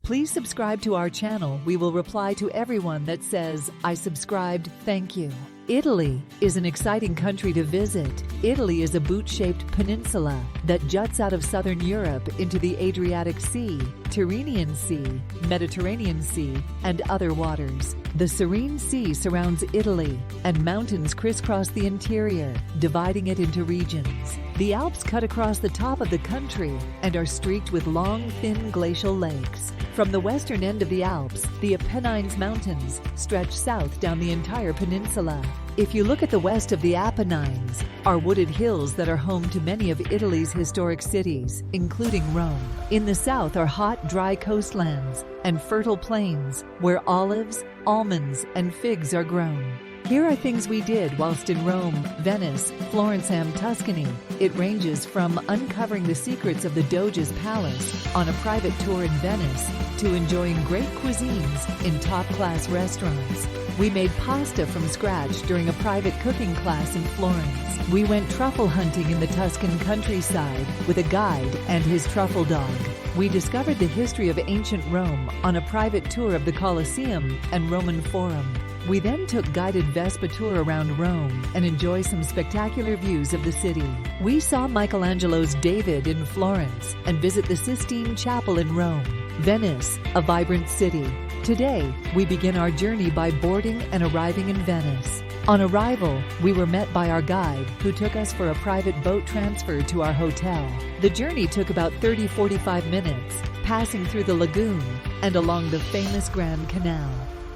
Please subscribe to our channel. We will reply to everyone that says, "I subscribed, thank you." Italy is an exciting country to visit. Italy is a boot-shaped peninsula that juts out of southern Europe into the Adriatic Sea, Tyrrhenian Sea, Mediterranean Sea, and other waters. The serene sea surrounds Italy, and mountains crisscross the interior, dividing it into regions. The Alps cut across the top of the country and are streaked with long, thin glacial lakes. From the western end of the Alps, the Apennines Mountains stretch south down the entire peninsula. If you look at the west of the Apennines, are wooded hills that are home to many of Italy's historic cities, including Rome. In the south are hot, dry coastlands and fertile plains where olives, almonds, and figs are grown. Here are things we did whilst in Rome, Venice, Florence, and Tuscany. It ranges from uncovering the secrets of the Doge's palace on a private tour in Venice to enjoying great cuisines in top-class restaurants. We made pasta from scratch during a private cooking class in Florence. We went truffle hunting in the Tuscan countryside with a guide and his truffle dog. We discovered the history of ancient Rome on a private tour of the Colosseum and Roman Forum. We then took guided Vespa tour around Rome and enjoy some spectacular views of the city. We saw Michelangelo's David in Florence and visit the Sistine Chapel in Rome. Venice, a vibrant city. Today, we begin our journey by boarding and arriving in Venice. On arrival, we were met by our guide, who took us for a private boat transfer to our hotel. The journey took about 30-45 minutes, passing through the lagoon and along the famous Grand Canal.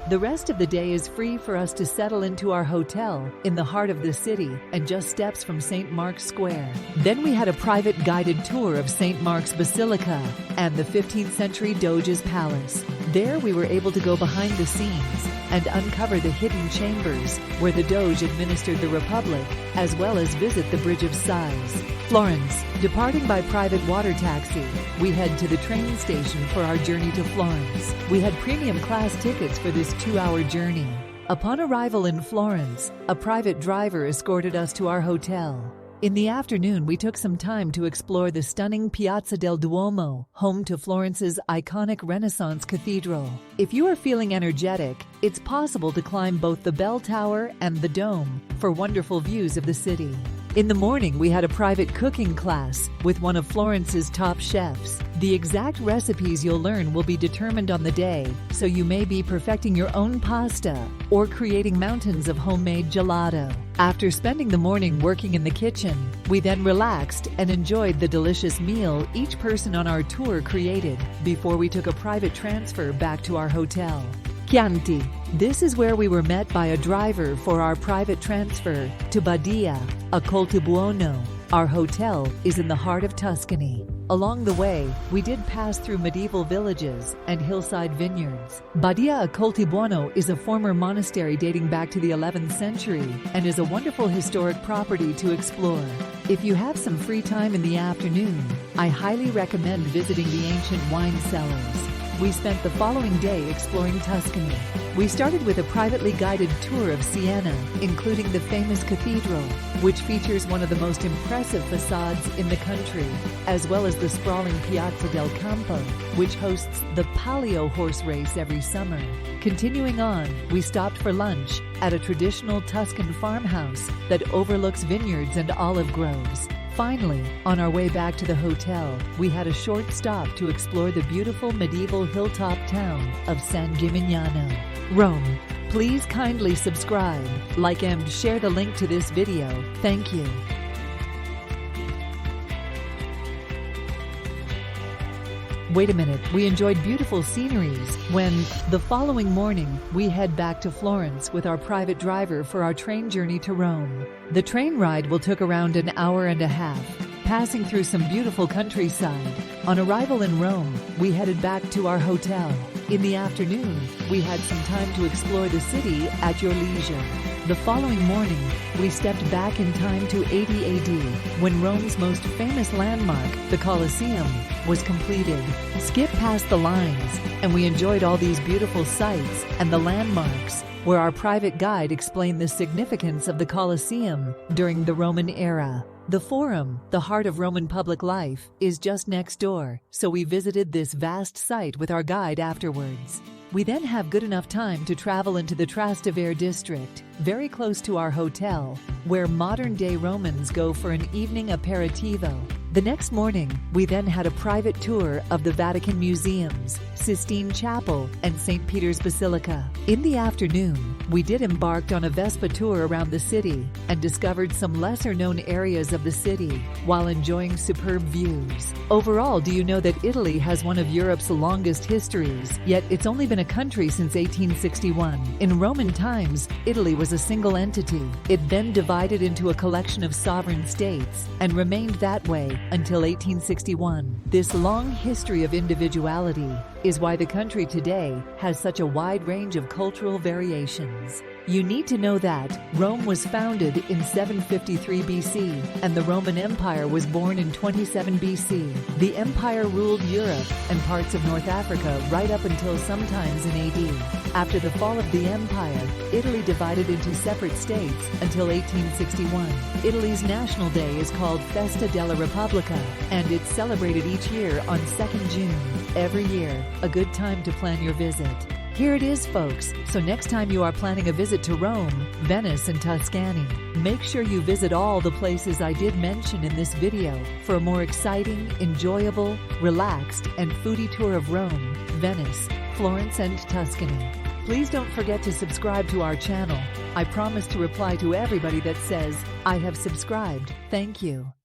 The rest of the day is free for us to settle into our hotel in the heart of the city and just steps from St. Mark's Square. Then we had a private guided tour of St. Mark's Basilica and the 15th century Doge's Palace. There we were able to go behind the scenes and uncover the hidden chambers where the Doge administered the Republic, as well as visit the Bridge of Sighs. Florence. Departing by private water taxi, we head to the train station for our journey to Florence. We had premium class tickets for this 2-hour journey. Upon arrival in Florence, a private driver escorted us to our hotel. In the afternoon, we took some time to explore the stunning Piazza del Duomo, home to Florence's iconic Renaissance cathedral. If you are feeling energetic, it's possible to climb both the bell tower and the dome for wonderful views of the city. In the morning, we had a private cooking class with one of Florence's top chefs. The exact recipes you'll learn will be determined on the day, so you may be perfecting your own pasta or creating mountains of homemade gelato. After spending the morning working in the kitchen, we then relaxed and enjoyed the delicious meal each person on our tour created before we took a private transfer back to our hotel. Chianti. This is where we were met by a driver for our private transfer to Badia, a Coltibuono. Our hotel is in the heart of Tuscany. Along the way, we did pass through medieval villages and hillside vineyards. Badia a Coltibuono is a former monastery dating back to the 11th century and is a wonderful historic property to explore. If you have some free time in the afternoon, I highly recommend visiting the ancient wine cellars. We spent the following day exploring Tuscany. We started with a privately guided tour of Siena, including the famous cathedral, which features one of the most impressive facades in the country, as well as the sprawling Piazza del Campo, which hosts the Palio horse race every summer. Continuing on, we stopped for lunch at a traditional Tuscan farmhouse that overlooks vineyards and olive groves. Finally, on our way back to the hotel, we had a short stop to explore the beautiful medieval hilltop town of San Gimignano, Rome. Please kindly subscribe, like and share the link to this video. Thank you. Wait a minute, we enjoyed beautiful sceneries when, the following morning, we head back to Florence with our private driver for our train journey to Rome. The train ride will take around an hour and a half, passing through some beautiful countryside. On arrival in Rome, we headed back to our hotel. In the afternoon, we had some time to explore the city at your leisure. The following morning, we stepped back in time to 80 AD, when Rome's most famous landmark, the Colosseum, was completed. Skip past the lines, and we enjoyed all these beautiful sights and the landmarks, where our private guide explained the significance of the Colosseum during the Roman era. The Forum, the heart of Roman public life, is just next door, so we visited this vast site with our guide afterwards. We then have good enough time to travel into the Trastevere district, very close to our hotel, where modern-day Romans go for an evening aperitivo. The next morning, we then had a private tour of the Vatican museums, Sistine Chapel, and St. Peter's Basilica. In the afternoon, we did embark on a Vespa tour around the city and discovered some lesser-known areas of the city while enjoying superb views. Overall, do you know that Italy has one of Europe's longest histories, yet it's only been a country since 1861. In Roman times, Italy was a single entity. It then divided into a collection of sovereign states and remained that way until 1861. This long history of individuality is why the country today has such a wide range of cultural variations. You need to know that Rome was founded in 753 BC and the Roman Empire was born in 27 BC. The empire ruled Europe and parts of North Africa right up until sometimes in AD. After the fall of the empire, Italy divided into separate states until 1861. Italy's national day is called Festa della Repubblica, and it's celebrated each year on 2nd June. Every year, a good time to plan your visit. Here it is, folks. So next time you are planning a visit to Rome, Venice, and Tuscany, make sure you visit all the places I did mention in this video for a more exciting, enjoyable, relaxed, and foodie tour of Rome, Venice, Florence, and Tuscany. Please don't forget to subscribe to our channel. I promise to reply to everybody that says, I have subscribed. Thank you.